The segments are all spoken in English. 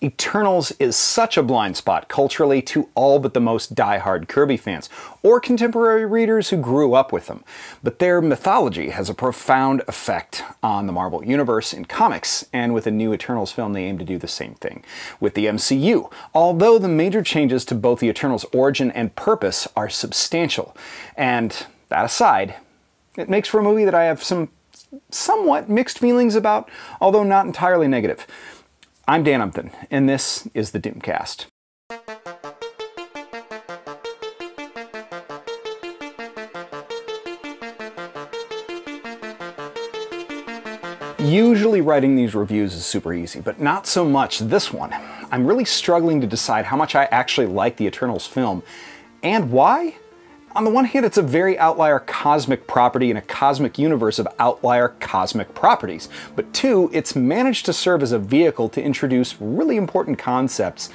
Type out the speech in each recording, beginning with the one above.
Eternals is such a blind spot culturally to all but the most die-hard Kirby fans, or contemporary readers who grew up with them. But their mythology has a profound effect on the Marvel Universe in comics, and with a new Eternals film they aim to do the same thing with the MCU, although the major changes to both the Eternals' origin and purpose are substantial. And that aside, it makes for a movie that I have some somewhat mixed feelings about, although not entirely negative. I'm Dan Umpton, and this is the Doomcast. Usually writing these reviews is super easy, but not so much this one. I'm really struggling to decide how much I actually like the Eternals film, and why? On the one hand, it's a very outlier cosmic property in a cosmic universe of outlier cosmic properties. But two, it's managed to serve as a vehicle to introduce really important concepts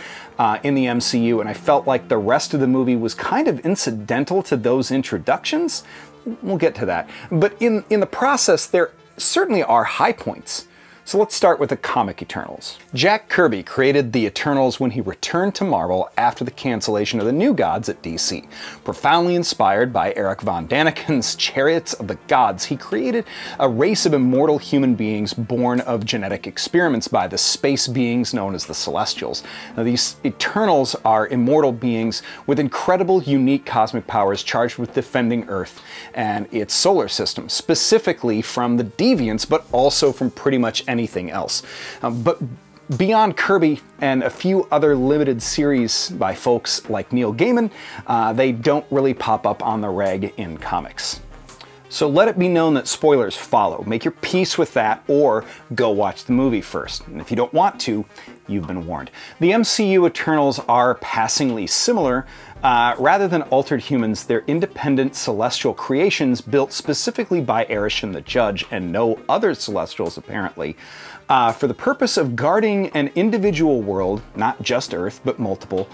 in the MCU, and I felt like the rest of the movie was kind of incidental to those introductions. We'll get to that. But in the process, there certainly are high points. So let's start with the comic Eternals. Jack Kirby created the Eternals when he returned to Marvel after the cancellation of the New Gods at DC. Profoundly inspired by Eric Von Daniken's Chariots of the Gods, he created a race of immortal human beings born of genetic experiments by the space beings known as the Celestials. Now, these Eternals are immortal beings with incredible, unique cosmic powers charged with defending Earth and its solar system, specifically from the Deviants, but also from pretty much anything else. But beyond Kirby and a few other limited series by folks like Neil Gaiman, they don't really pop up on the reg in comics. So let it be known that spoilers follow. Make your peace with that, or go watch the movie first. And if you don't want to, you've been warned. The MCU Eternals are passingly similar. Rather than altered humans, they're independent celestial creations built specifically by Arishan the Judge and no other Celestials apparently, for the purpose of guarding an individual world, not just Earth, but multiple,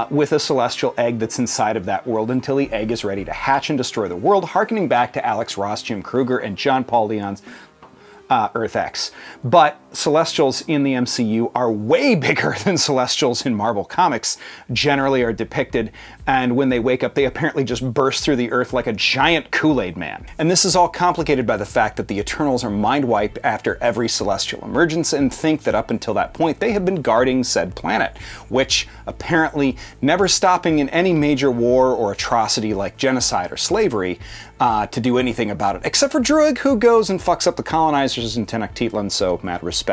with a celestial egg that's inside of that world until the egg is ready to hatch and destroy the world, harkening back to Alex Ross, Jim Krueger, and John Paul Leon's Earth X. But Celestials in the MCU are way bigger than Celestials in Marvel Comics generally are depicted, and when they wake up they apparently just burst through the Earth like a giant Kool-Aid man. And this is all complicated by the fact that the Eternals are mind-wiped after every Celestial emergence and think that up until that point they have been guarding said planet, which apparently never stopping in any major war or atrocity like genocide or slavery to do anything about it, except for Druig, who goes and fucks up the colonizers in Tenochtitlan, so mad respect.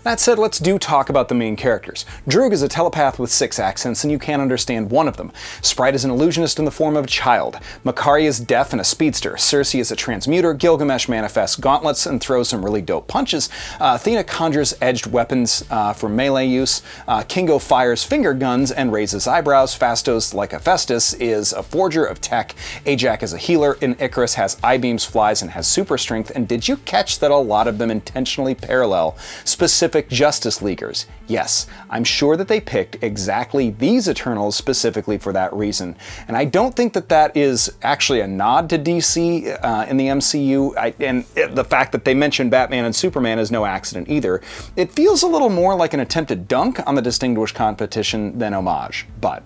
That said, let's talk about the main characters. Druig is a telepath with 6 accents, and you can't understand one of them. Sprite is an illusionist in the form of a child. Makari is deaf and a speedster. Cersei is a transmuter. Gilgamesh manifests gauntlets and throws some really dope punches. Athena conjures edged weapons for melee use. Kingo fires finger guns and raises eyebrows. Phastos, like Hephaestus, is a forger of tech. Ajax is a healer, and Icarus has eye-beams, flies, and has super strength. And did you catch that a lot of them intentionally parallel specific Justice Leaguers? Yes, I'm sure that they picked exactly these Eternals specifically for that reason. And I don't think that that is actually a nod to DC in the MCU, and the fact that they mention Batman and Superman is no accident either. It feels a little more like an attempted dunk on the distinguished competition than homage, but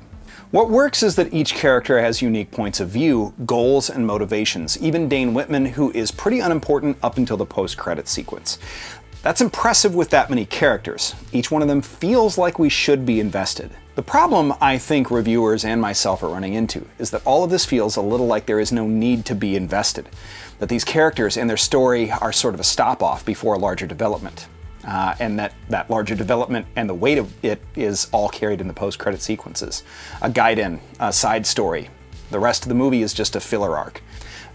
what works is that each character has unique points of view, goals, and motivations, even Dane Whitman, who is pretty unimportant up until the post-credits sequence. That's impressive with that many characters. Each one of them feels like we should be invested. The problem I think reviewers and myself are running into is that all of this feels a little like there is no need to be invested. That these characters and their story are sort of a stop-off before a larger development. And that larger development and the weight of it is all carried in the post-credit sequences. A guide-in, a side story. The rest of the movie is just a filler arc.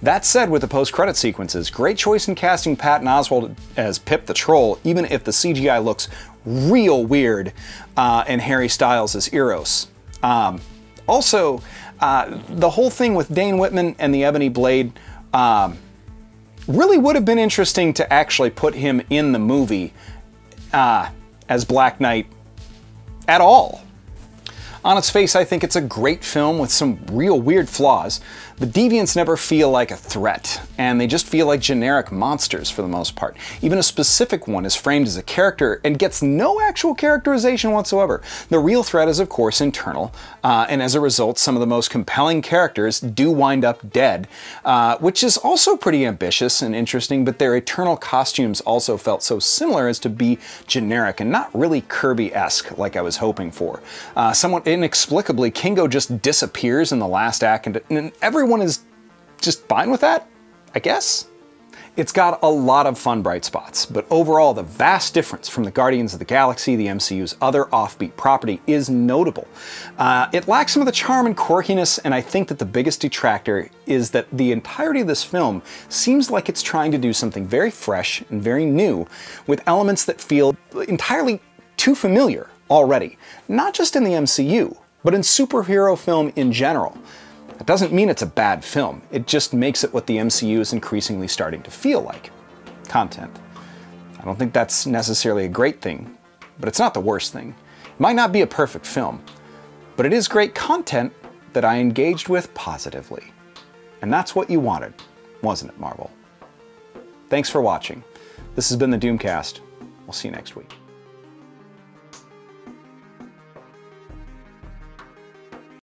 That said, with the post-credit sequences, great choice in casting Patton Oswalt as Pip the Troll, even if the CGI looks real weird, and Harry Styles as Eros. Also, the whole thing with Dane Whitman and the Ebony Blade really would have been interesting to actually put him in the movie as Black Knight at all. On its face, I think it's a great film with some real weird flaws, The deviants never feel like a threat, and they just feel like generic monsters for the most part. Even a specific one is framed as a character and gets no actual characterization whatsoever. The real threat is, of course, internal, and as a result, some of the most compelling characters do wind up dead, which is also pretty ambitious and interesting, but their eternal costumes also felt so similar as to be generic and not really Kirby-esque like I was hoping for. Somewhat inexplicably, Kingo just disappears in the last act, and everyone is just fine with that, I guess? It's got a lot of fun bright spots, but overall the vast difference from the Guardians of the Galaxy, the MCU's other offbeat property, is notable. It lacks some of the charm and quirkiness, and I think that the biggest detractor is that the entirety of this film seems like it's trying to do something very fresh and very new, with elements that feel entirely too familiar already. Not just in the MCU, but in superhero film in general. That doesn't mean it's a bad film, it just makes it what the MCU is increasingly starting to feel like. Content. I don't think that's necessarily a great thing, but it's not the worst thing. It might not be a perfect film, but it is great content that I engaged with positively. And that's what you wanted, wasn't it, Marvel? Thanks for watching. This has been the Doomcast. We'll see you next week.